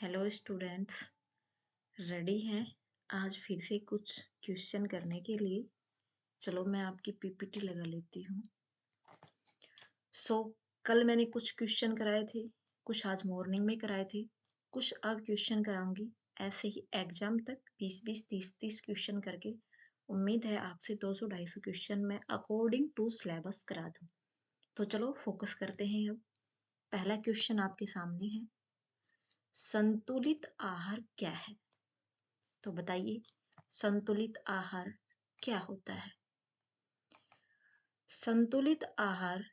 Hello students, ready हैं आज फिर से कुछ क्वेश्चन करने के लिए। चलो मैं आपकी पीपीटी लगा लेती हूँ। कल मैंने कुछ क्वेश्चन कराए थे, कुछ आज मॉर्निंग में कराए थे, कुछ अब क्वेश्चन कराऊंगी। ऐसे ही एग्जाम तक 20-20 30-30 क्वेश्चन करके उम्मीद है आपसे 200-250 क्वेश्चन मैं अकॉर्डिंग टू सिलेबस करा दूँ। तो चलो फोकस करते हैं। अब पहला क्वेश्चन आपके सामने है, संतुलित आहार क्या है? तो बताइए, संतुलित आहार क्या होता है? संतुलित आहार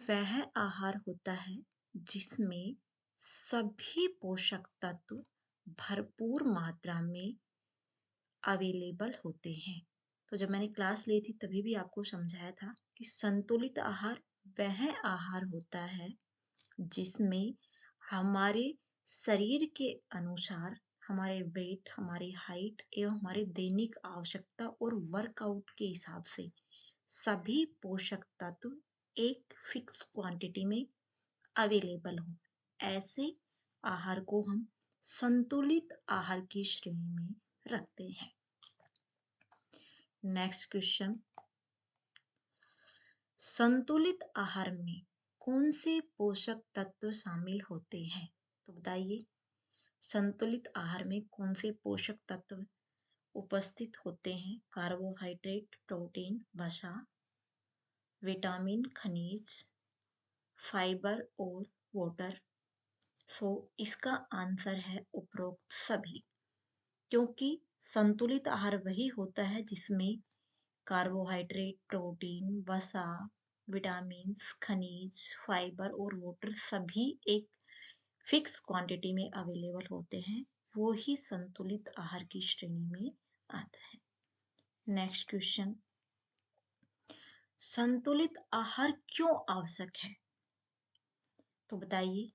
वह आहार होता है जिसमें सभी पोषक तत्व भरपूर मात्रा में अवेलेबल होते हैं। तो जब मैंने क्लास ली थी तभी भी आपको समझाया था कि संतुलित आहार वह आहार होता है जिसमें हमारे शरीर के अनुसार हमारे वेट, हमारी हाइट एवं हमारे दैनिक आवश्यकता और वर्कआउट के हिसाब से सभी पोषक तत्व एक फिक्स क्वांटिटी में अवेलेबल हो। ऐसे आहार को हम संतुलित आहार की श्रेणी में रखते हैं। नेक्स्ट क्वेश्चन, संतुलित आहार में कौन से पोषक तत्व शामिल होते हैं? तो बताइए, संतुलित आहार में कौन से पोषक तत्व उपस्थित होते हैं? कार्बोहाइड्रेट, प्रोटीन, वसा, विटामिन, खनिज, फाइबर और वाटर। इसका आंसर है उपरोक्त सभी, क्योंकि संतुलित आहार वही होता है जिसमें कार्बोहाइड्रेट, प्रोटीन, वसा, विटामिन, खनिज, फाइबर और वाटर सभी एक फिक्स क्वांटिटी में अवेलेबल होते हैं। वो ही संतुलित आहार की श्रेणी में आता है। नेक्स्ट क्वेश्चन, संतुलित आहार क्यों आवश्यक है? तो बताइए,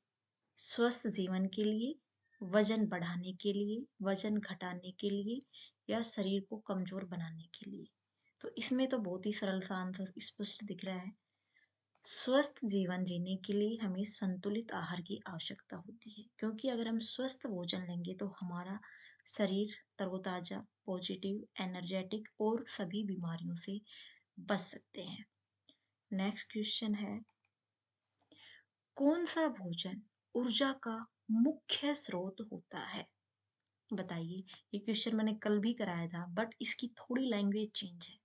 स्वस्थ जीवन के लिए, वजन बढ़ाने के लिए, वजन घटाने के लिए या शरीर को कमजोर बनाने के लिए? तो इसमें तो बहुत ही सरल सा आंसर स्पष्ट दिख रहा है। स्वस्थ जीवन जीने के लिए हमें संतुलित आहार की आवश्यकता होती है, क्योंकि अगर हम स्वस्थ भोजन लेंगे तो हमारा शरीर तरोताजा, पॉजिटिव, एनर्जेटिक और सभी बीमारियों से बच सकते हैं। नेक्स्ट क्वेश्चन है, कौन सा भोजन ऊर्जा का मुख्य स्रोत होता है? बताइए, ये क्वेश्चन मैंने कल भी कराया था बट इसकी थोड़ी लैंग्वेज चेंज है।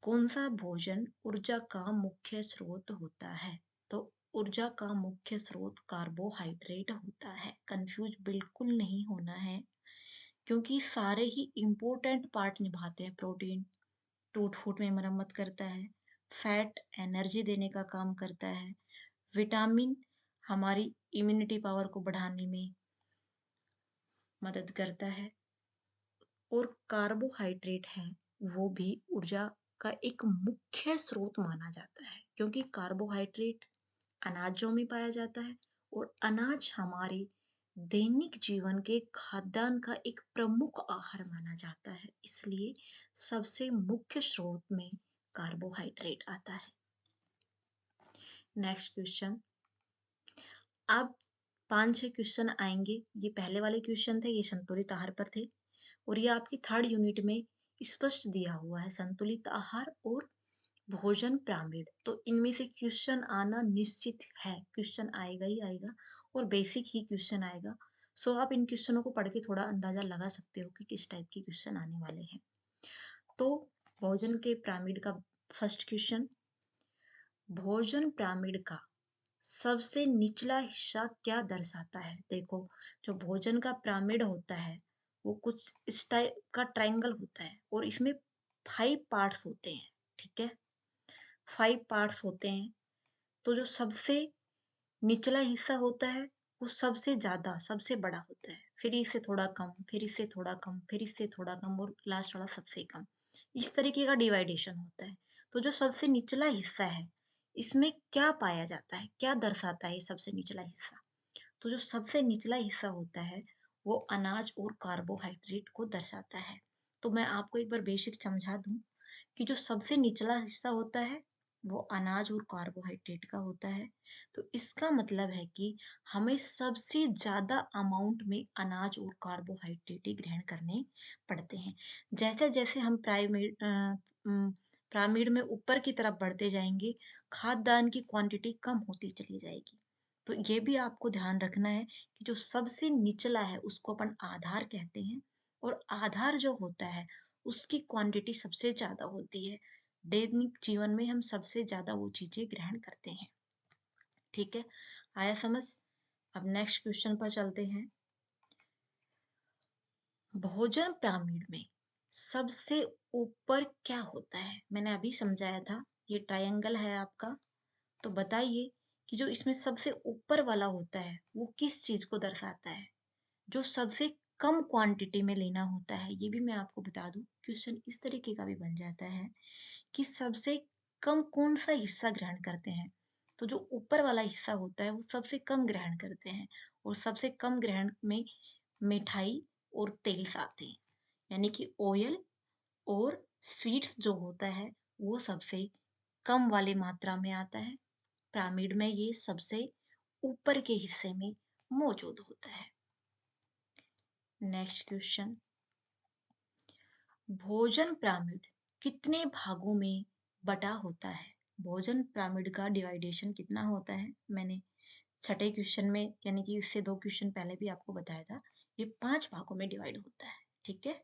कौन सा भोजन ऊर्जा का मुख्य स्रोत होता है? तो ऊर्जा का मुख्य स्रोत कार्बोहाइड्रेट होता है। कंफ्यूज बिल्कुल नहीं होना है, क्योंकि सारे ही इंपॉर्टेंट पार्ट निभाते हैं। प्रोटीन टूट फूट में मरम्मत करता है, फैट एनर्जी देने का काम करता है, विटामिन हमारी इम्यूनिटी पावर को बढ़ाने में मदद करता है, और कार्बोहाइड्रेट है वो भी ऊर्जा का एक मुख्य स्रोत माना जाता है, क्योंकि कार्बोहाइड्रेट अनाजों में पाया जाता है और अनाज हमारे दैनिक जीवन के खाद्यान्न का एक प्रमुख आहार माना जाता है। इसलिए सबसे मुख्य स्रोत में कार्बोहाइड्रेट आता है। नेक्स्ट क्वेश्चन, अब 5-6 क्वेश्चन आएंगे। ये पहले वाले क्वेश्चन थे, ये संतुलित आहार पर थे, और ये आपकी थर्ड यूनिट में स्पष्ट दिया हुआ है, संतुलित आहार और भोजन पिरामिड। तो इनमें से क्वेश्चन आना निश्चित है, क्वेश्चन आएगा ही आएगा और बेसिक ही क्वेश्चन आएगा। आप इन क्वेश्चनों को पढ़ के थोड़ा अंदाजा लगा सकते हो कि किस टाइप के क्वेश्चन आने वाले हैं। तो भोजन के पिरामिड का फर्स्ट क्वेश्चन, भोजन पिरामिड का सबसे निचला हिस्सा क्या दर्शाता है? देखो, जो भोजन का पिरामिड होता है वो कुछ इस टाइप का ट्रायंगल होता है और इसमें 5 पार्ट्स होते हैं। ठीक है, 5 पार्ट्स होते हैं। तो जो सबसे निचला हिस्सा होता है वो सबसे ज्यादा, सबसे बड़ा होता है, फिर इससे थोड़ा कम, फिर इससे थोड़ा कम, फिर इससे थोड़ा कम और लास्ट वाला सबसे कम। इस तरीके का डिवाइडेशन होता है। तो जो सबसे निचला हिस्सा है इसमें क्या पाया जाता है, क्या दर्शाता है ये सबसे निचला हिस्सा? तो जो सबसे निचला हिस्सा होता है वो अनाज और कार्बोहाइड्रेट को दर्शाता है। तो मैं आपको एक बार बेसिक समझा दूं कि जो सबसे निचला हिस्सा होता है वो अनाज और कार्बोहाइड्रेट का होता है। तो इसका मतलब है कि हमें सबसे ज़्यादा अमाउंट में अनाज और कार्बोहाइड्रेट ही ग्रहण करने पड़ते हैं। जैसे-जैसे हम पिरामिड में ऊपर की तरफ बढ़ते जाएँगे, खाद्यान्न की क्वांटिटी कम होती चली जाएगी। तो ये भी आपको ध्यान रखना है कि जो सबसे निचला है उसको अपन आधार कहते हैं और आधार जो होता है उसकी क्वांटिटी सबसे ज़्यादा होती है। दैनिक जीवन में हम सबसे ज़्यादा वो चीज़ें ग्रहण करते हैं। ठीक है? आया समझ? अब नेक्स्ट क्वेश्चन पर चलते हैं। भोजन पिरामिड में सबसे ऊपर क्या होता है? मैंने अभी समझाया था, ये ट्रायंगल है आपका। तो बताइए कि जो इसमें सबसे ऊपर वाला होता है, वो किस चीज़ को दर्शाता है? जो सबसे कम क्वांटिटी में लेना होता है, ये भी मैं आपको बता दूँ, क्वेश्चन इस तरीके का भी बन जाता है कि सबसे कम कौन-सा हिस्सा ग्रहण करते हैं? तो जो ऊपर वाला हिस्सा होता है, वो सबसे कम ग्रहण करते हैं और सबसे कम ग्रहण में मिठाई और तेल आते हैं। यानी कि ऑयल और स्वीट्स जो होता है, वो सबसे कम वाली मात्रा में आता है। पिरामिड में ये सबसे ऊपर के हिस्से में मौजूद होता है। नेक्स्ट क्वेश्चन, भोजन पिरामिड कितने भागों में बटा होता है? भोजन पिरामिड का डिवाइडेशन कितना होता है? मैंने छठे क्वेश्चन में यानी कि इससे 2 क्वेश्चन पहले भी आपको बताया था। ये 5 भागों में डिवाइड होता है। ठीक है?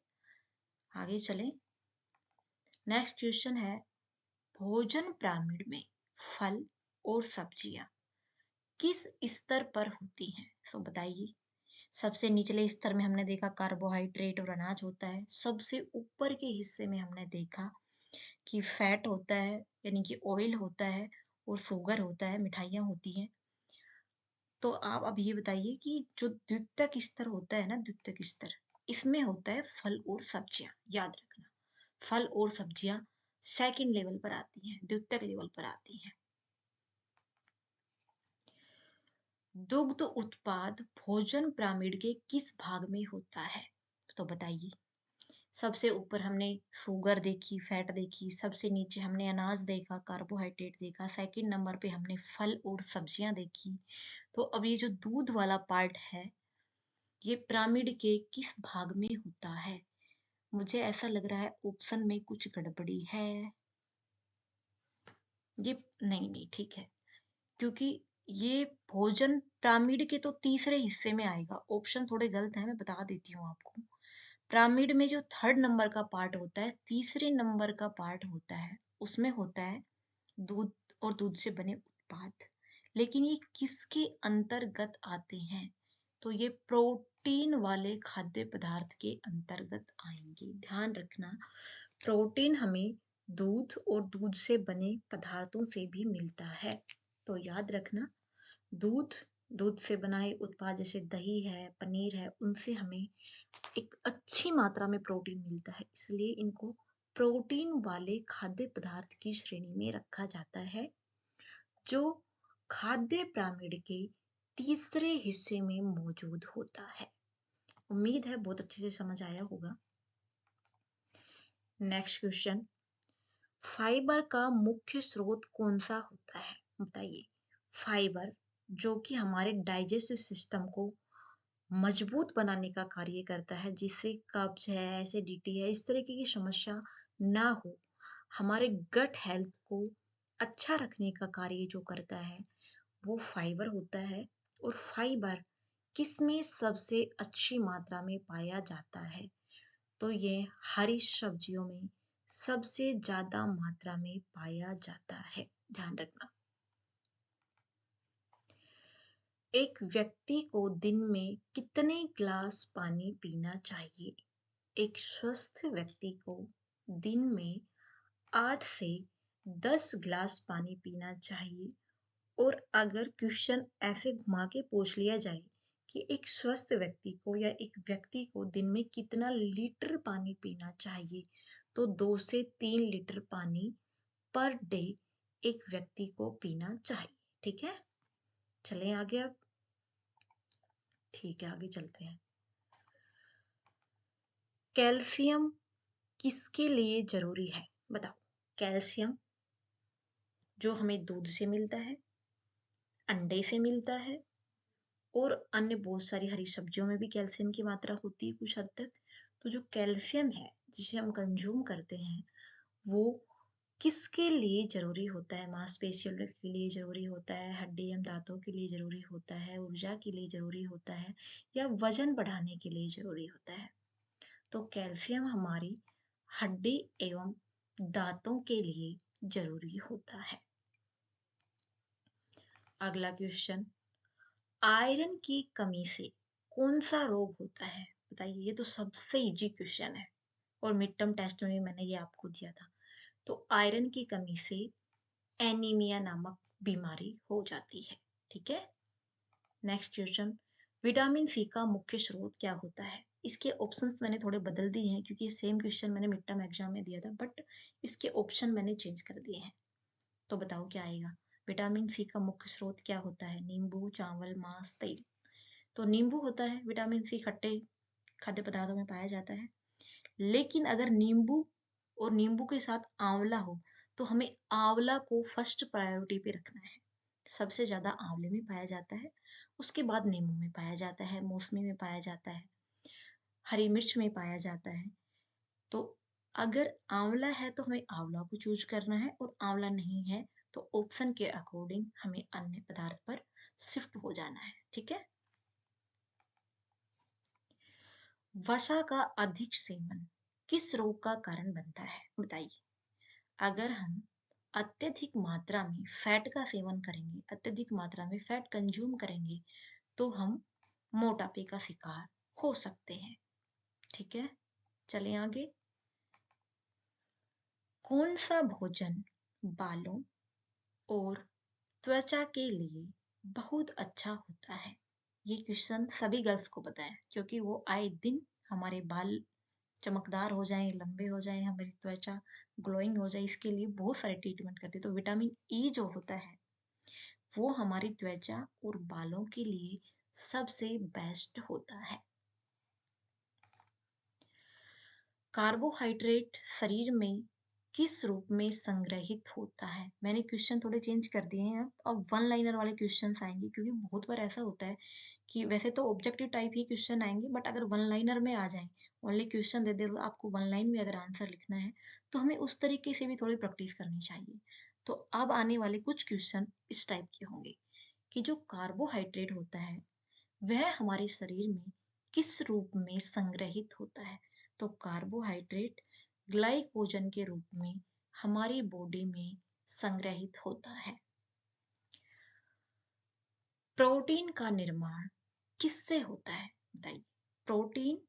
आगे चलें। नेक्स्ट क्वेश्चन है, भोजन पिरामिड में फल और सब्जियां किस स्तर पर होती हैं? सो बताइए। सबसे निचले स्तर में हमने देखा कार्बोहाइड्रेट और अनाज होता है। सबसे ऊपर के हिस्से में हमने देखा कि फैट होता है यानी कि ऑयल होता है और शुगर होता है, मिठाइयाँ होती हैं। तो आप अब ये बताइए कि जो द्वितीयक स्तर होता है ना, द्वितीयक स्तर, इसमें होता है फल और सब्जियाँ, याद रखना। फल और सब्जियाँ सेकंड लेवल पर आती हैं, द्वितीयक लेवल पर आती हैं। दुग्ध उत्पाद भोजन पिरामिड के किस भाग में होता है? तो बताइए। सबसे ऊपर हमने शुगर देखी, फैट देखी, सबसे नीचे हमने अनाज देखा, कार्बोहाइड्रेट देखा, सेकंड नंबर पे हमने फल और सब्जियां देखी। तो अब ये जो दूध वाला पार्ट है, ये पिरामिड के किस भाग में होता है? मुझे ऐसा लग रहा है ऑप्शन में कुछ गड़बड़ी है। ये नहीं नहीं ठीक है, क्योंकि ये भोजन पिरामिड के तो तीसरे हिस्से में आएगा। ऑप्शन थोड़े गलत हैं, मैं बता देती हूँ आपको। पिरामिड में जो थर्ड नंबर का पार्ट होता है, तीसरे नंबर का पार्ट होता है, उसमें होता है दूध और दूध से बने उत्पाद। लेकिन ये किसके अंतर्गत आते हैं? तो ये प्रोटीन वाले खाद्य पदार्थ के अंतर्गत आएंगे। ध्यान रखना, प्रोटीन हमें दूध और दूध से बने पदार्थों से भी मिलता है। तो याद रखना, दूध, दूध से बनाए उत्पाद जैसे दही है, पनीर है, उनसे हमें एक अच्छी मात्रा में प्रोटीन मिलता है, इसलिए इनको प्रोटीन वाले खाद्य पदार्थ की श्रेणी में रखा जाता है, जो खाद्य पिरामिड के तीसरे हिस्से में मौजूद होता है। उम्मीद है बहुत अच्छे से समझ आया होगा। नेक्स्ट क्वेश्चन, फाइबर का मुख्य स्रोत कौन सा होता है? बताइए। फाइबर जो कि हमारे डाइजेस्टिव सिस्टम को मजबूत बनाने का कार्य करता है, जिससे कब्ज है, एसिडिटी है, इस तरीके की समस्या ना हो, हमारे गट हेल्थ को अच्छा रखने का कार्य जो करता है, वो फाइबर होता है। और फाइबर किसमें सबसे अच्छी मात्रा में पाया जाता है? तो ये हरी सब्जियों में सबसे ज्यादा मात्रा में पाया जाता है। ध्यान रखना। एक व्यक्ति को दिन में कितने ग्लास पानी पीना चाहिए? एक स्वस्थ व्यक्ति को दिन में 8 से 10 ग्लास पानी पीना चाहिए। और अगर क्वेश्चन ऐसे घुमा के पूछ लिया जाए कि एक स्वस्थ व्यक्ति को या एक व्यक्ति को दिन में कितना लीटर पानी पीना चाहिए, तो 2 से 3 लीटर पानी पर डे एक व्यक्ति को पीना चाहिए। ठीक है, चलें आगे अब। ठीक है, आगे चलते हैं। कैल्शियम किसके लिए जरूरी है? बताओ। कैल्शियम जो हमें दूध से मिलता है, अंडे से मिलता है और अन्य बहुत सारी हरी सब्जियों में भी कैल्शियम की मात्रा होती है कुछ हद तक। तो जो कैल्शियम है जिसे हम कंज्यूम करते हैं वो किसके लिए ज़रूरी होता है? मांसपेशियों के लिए ज़रूरी होता है, हड्डी एवं दाँतों के लिए ज़रूरी होता है, ऊर्जा के लिए ज़रूरी होता है या वज़न बढ़ाने के लिए ज़रूरी होता है? तो कैल्शियम हमारी हड्डी एवं दाँतों के लिए ज़रूरी होता है। अगला क्वेश्चन, आयरन की कमी से कौन-सा रोग होता है? बताइए, ये तो सबसे ईज़ी क्वेश्चन है और मिड टर्म टेस्ट में भी मैंने ये आपको दिया था। तो आयरन की कमी से एनीमिया नामक बीमारी हो जाती है। ठीक है। नेक्स्ट क्वेश्चन, विटामिन सी का मुख्य स्रोत क्या होता है? इसके ऑप्शंस मैंने थोड़े बदल दिए हैं क्योंकि सेम क्वेश्चन मैंने मिड टर्म एग्जाम में दिया था, बट इसके ऑप्शन मैंने चेंज कर दिए हैं। तो बताओ क्या आएगा? विटामिन सी का मुख्य स्रोत क्या होता है? नींबू, चावल, मांस, तेल। तो नींबू होता है। विटामिन सी खट्टे खाद्य पदार्थों में पाया जाता है। लेकिन अगर नींबू और नींबू के साथ आंवला हो तो हमें आंवला को फर्स्ट प्रायोरिटी पे रखना है। सबसे ज़्यादा आंवले में पाया जाता है, उसके बाद नींबू में पाया जाता है, मौसमी में पाया जाता है, हरी मिर्च में पाया जाता है। तो अगर आंवला है तो हमें आंवला को चूज करना है और आंवला नहीं है तो ऑप्शन के अकॉर्डिंग हमें अन्य पदार्थ पर शिफ्ट हो जाना है। ठीक है। वसा का अधिक सेवन किस रोग का कारण बनता है? बताइए। अगर हम अत्यधिक मात्रा में फैट का सेवन करेंगे, अत्यधिक मात्रा में फैट कंज्यूम करेंगे तो हम मोटापे का शिकार हो सकते हैं। ठीक है। चलें आगे। कौन सा भोजन बालों और त्वचा के लिए बहुत अच्छा होता है? ये क्वेश्चन सभी गर्ल्स को पता है क्योंकि वो आए दिन हमारे बाल चमकदार हो जाएं, लंबे हो जाएं, हमारी त्वचा ग्लोइंग हो जाए, इसके लिए बहुत सारे ट्रीटमेंट करते हैं। तो विटामिन ई जो होता है वो हमारी त्वचा और बालों के लिए सबसे बेस्ट होता है। कार्बोहाइड्रेट शरीर में किस रूप में संग्रहित होता है? मैंने क्वेश्चन थोड़े चेंज कर दिए हैं। अब वन लाइनर वाले क्वेश्चंस आएंगे क्योंकि बहुत बार ऐसा होता है कि वैसे तो ऑब्जेक्टिव टाइप ही क्वेश्चन आएंगे, बट अगर वन लाइनर में आ जाए, ओनली क्वेश्चन दे दे और आपको वन लाइन में अगर आंसर लिखना है तो हमें उस तरीके से भी थोड़ी प्रैक्टिस करनी चाहिए। तो अब आने वाले कुछ क्वेश्चन इस टाइप के होंगे कि जो कार्बोहाइड्रेट होता है वह हमारे शरीर में किस रूप में संग्रहित होता है? तो कार्बोहाइड्रेट ग्लाइकोजन के रूप में हमारी बॉडी में संग्रहित होता है। प्रोटीन का निर्माण किससे होता है? बताइए। प्रोटीन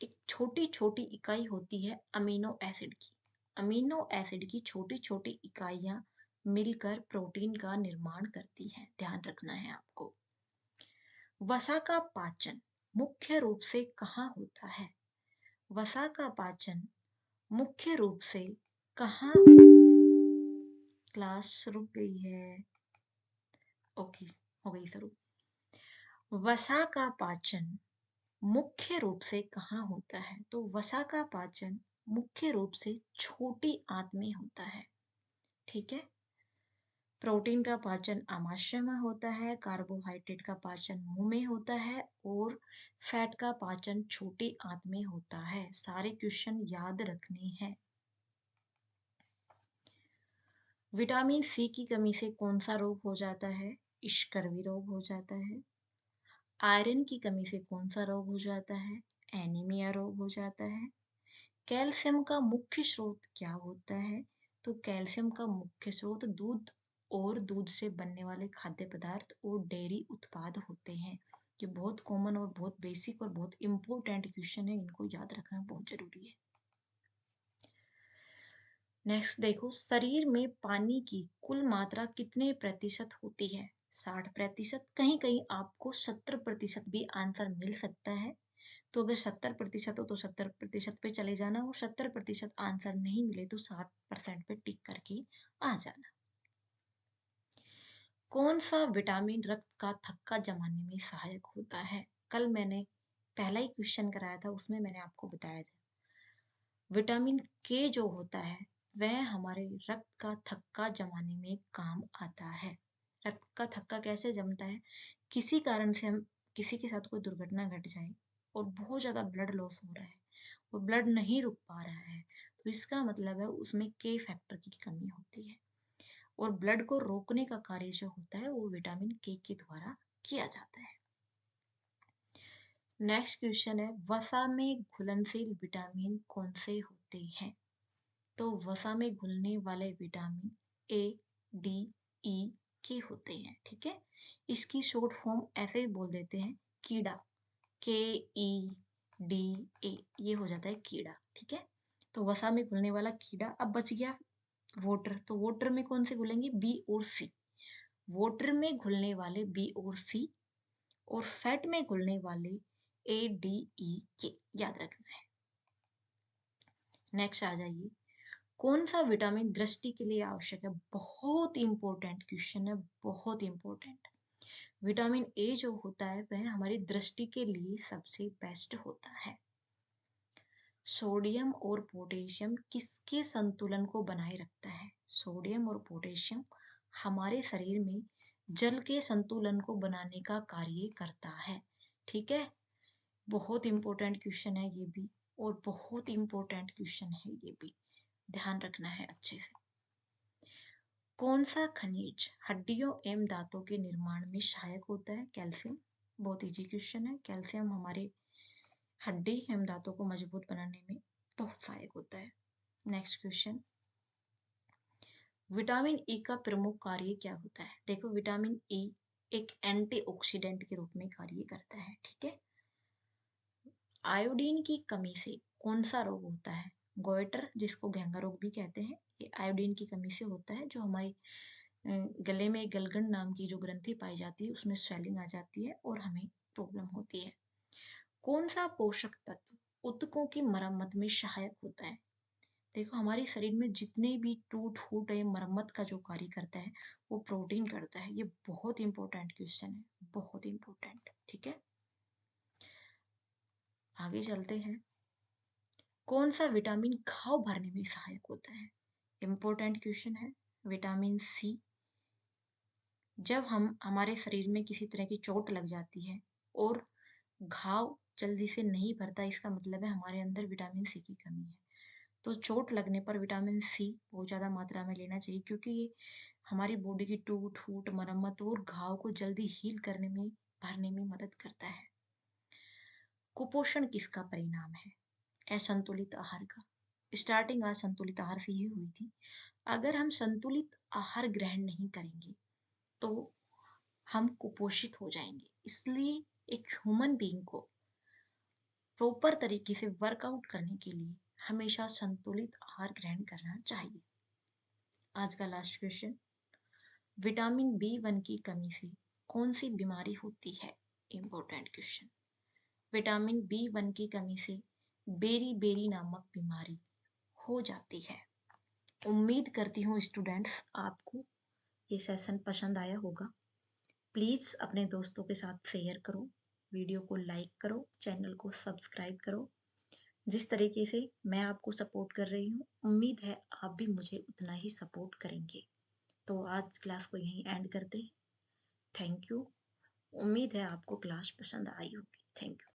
एक छोटी छोटी इकाई होती है अमीनो एसिड की। अमीनो एसिड की छोटी छोटी इकाइयां मिलकर प्रोटीन का निर्माण करती है। ध्यान रखना है आपको। वसा का पाचन मुख्य रूप से कहाँ होता है? वसा का पाचन मुख्य रूप से कहाँ? क्लास रुक गई है। ओके, हो गई शुरू। वसा का पाचन मुख्य रूप से कहाँ होता है? तो वसा का पाचन मुख्य रूप से छोटी आंत में होता है। ठीक है। प्रोटीन का पाचन आमाशय में होता है, कार्बोहाइड्रेट का पाचन मुंह में होता है और फैट का पाचन छोटी आंत में होता है। सारे क्वेश्चन याद रखने हैं। विटामिन सी की कमी से कौन सा रोग हो जाता है? स्कर्वी रोग हो जाता है। आयरन की कमी से कौन सा रोग हो जाता है? एनीमिया रोग हो जाता है। कैल्शियम का मुख्य स्रोत क्या होता है? तो कैल्शियम का मुख्य स्रोत दूध और दूध से बनने वाले खाद्य पदार्थ और डेयरी उत्पाद होते हैं। ये बहुत कॉमन और बहुत बेसिक और बहुत इंपॉर्टेंट क्वेश्चन है, इनको याद रखना बहुत जरूरी है। नेक्स्ट देखो, शरीर में पानी की कुल मात्रा कितने प्रतिशत होती है? 60%। कहीं कहीं आपको 70% भी आंसर मिल सकता है। तो अगर 70% हो तो 70% पे चले जाना और 70% आंसर नहीं मिले तो 60% पे टिक करके आ जाना। कौन सा विटामिन रक्त का थक्का जमाने में सहायक होता है? कल मैंने पहला ही क्वेश्चन कराया था, उसमें मैंने आपको बताया था। विटामिन के जो होता है वह हमारे रक्त का थक्का जमाने में काम आता है। रक्त का थक्का कैसे जमता है? किसी कारण से हम किसी के साथ कोई दुर्घटना घट जाए और बहुत ज़्यादा ब्लड लॉस हो रहा है और ब्लड नहीं रुक पा रहा है, तो इसका मतलब है उसमें के फैक्टर की कमी होती है और ब्लड को रोकने का कार्य जो होता है वो विटामिन के द्वारा किया जाता है। नेक्स्ट क्वेश्चन है, वसा में घुलनशील विटामिन कौन से होते हैं? तो वसा में घुलने वाले विटामिन ए, डी, ई के होते हैं, ठीक है। इसकी शॉर्ट फॉर्म ऐसे ही बोल देते हैं, कीड़ा, के ई डी ए, ये हो जाता है कीड़ा, ठीक है। तो वसा में घुलने वाला कीड़ा। अब बच गया वाटर, तो वाटर में कौन से घुलेंगे? बी और सी। वाटर में घुलने वाले बी और सी और फैट में घुलने वाले ए, डी, ई के, याद रखना है। नेक्स्ट आ जाइए, कौन सा विटामिन दृष्टि के लिए आवश्यक है? बहुत इंपॉर्टेंट क्वेश्चन है, बहुत इंपॉर्टेंट। विटामिन ए जो होता है वह हमारी दृष्टि के लिए सबसे बेस्ट होता है। सोडियम और पोटेशियम किसके संतुलन को बनाए रखता है? सोडियम और पोटेशियम हमारे शरीर में जल के संतुलन को बनाने का कार्य करता है, ठीक है। बहुत इंपॉर्टेंट क्वेश्चन है ये भी, और बहुत इंपॉर्टेंट क्वेश्चन है ये भी, ध्यान रखना है अच्छे से। कौन सा खनिज हड्डियों एवं दांतों के निर्माण में सहायक होता है? कैल्शियम। बहुत इजी क्वेश्चन है। कैल्शियम हमारे हड्डी एवं दांतों को मजबूत बनाने में बहुत सहायक होता है। नेक्स्ट क्वेश्चन, विटामिन ई का प्रमुख कार्य क्या होता है? देखो, विटामिन ई एक एंटीऑक्सीडेंट के रूप में कार्य करता है, ठीक है। आयोडीन की कमी से कौन सा रोग होता है? गोइटर, जिसको घेंगा रोग भी कहते हैं, ये आयोडीन की कमी से होता है। जो हमारी गले में गलगंड नाम की जो ग्रंथि पाई जाती है उसमें स्वेलिंग आ जाती है और हमें प्रॉब्लम होती है। कौन सा पोषक तत्व ऊतकों की मरम्मत में सहायक होता है? देखो, हमारे शरीर में जितने भी टूट फूट या मरम्मत का जो कार्य करता है वो प्रोटीन करता है। ये बहुत इंपॉर्टेंट क्वेश्चन है, बहुत इंपॉर्टेंट, ठीक है। आगे चलते हैं, कौन सा विटामिन घाव भरने में सहायक होता है? इंपॉर्टेंट क्वेश्चन है। Vitamin C. जब हम हमारे शरीर में किसी तरह की चोट लग जाती है और घाव जल्दी से नहीं भरता, इसका मतलब है हमारे अंदर विटामिन सी की कमी है। तो चोट लगने पर विटामिन सी बहुत ज़्यादा मात्रा में लेना चाहिए, क्योंकि ये हमारी बॉडी की टूट फूट मरम्मत और घाव को जल्दी हील करने में, भरने में मदद करता है। कुपोषण किसका परिणाम है? असंतुलित आहार का। स्टार्टिंग आज संतुलित आहार से ही हुई थी। अगर हम संतुलित आहार ग्रहण नहीं करेंगे तो हम कुपोषित हो जाएंगे। इसलिए एक ह्यूमन बीइंग को प्रॉपर तरीके से वर्कआउट करने के लिए हमेशा संतुलित आहार ग्रहण करना चाहिए। आज का लास्ट क्वेश्चन, विटामिन बी 1 की कमी से कौन सी बीमारी होती है? Important question. विटामिन बी 1 की कमी से बेरी बेरी नामक बीमारी हो जाती है। उम्मीद करती हूँ स्टूडेंट्स आपको ये सेशन पसंद आया होगा। प्लीज़ अपने दोस्तों के साथ शेयर करो, वीडियो को लाइक करो, चैनल को सब्सक्राइब करो। जिस तरीके से मैं आपको सपोर्ट कर रही हूँ, उम्मीद है आप भी मुझे उतना ही सपोर्ट करेंगे। तो आज क्लास को यहीं एंड करते हैं। Thank you. उम्मीद है आपको क्लास पसंद आई होगी। Thank you.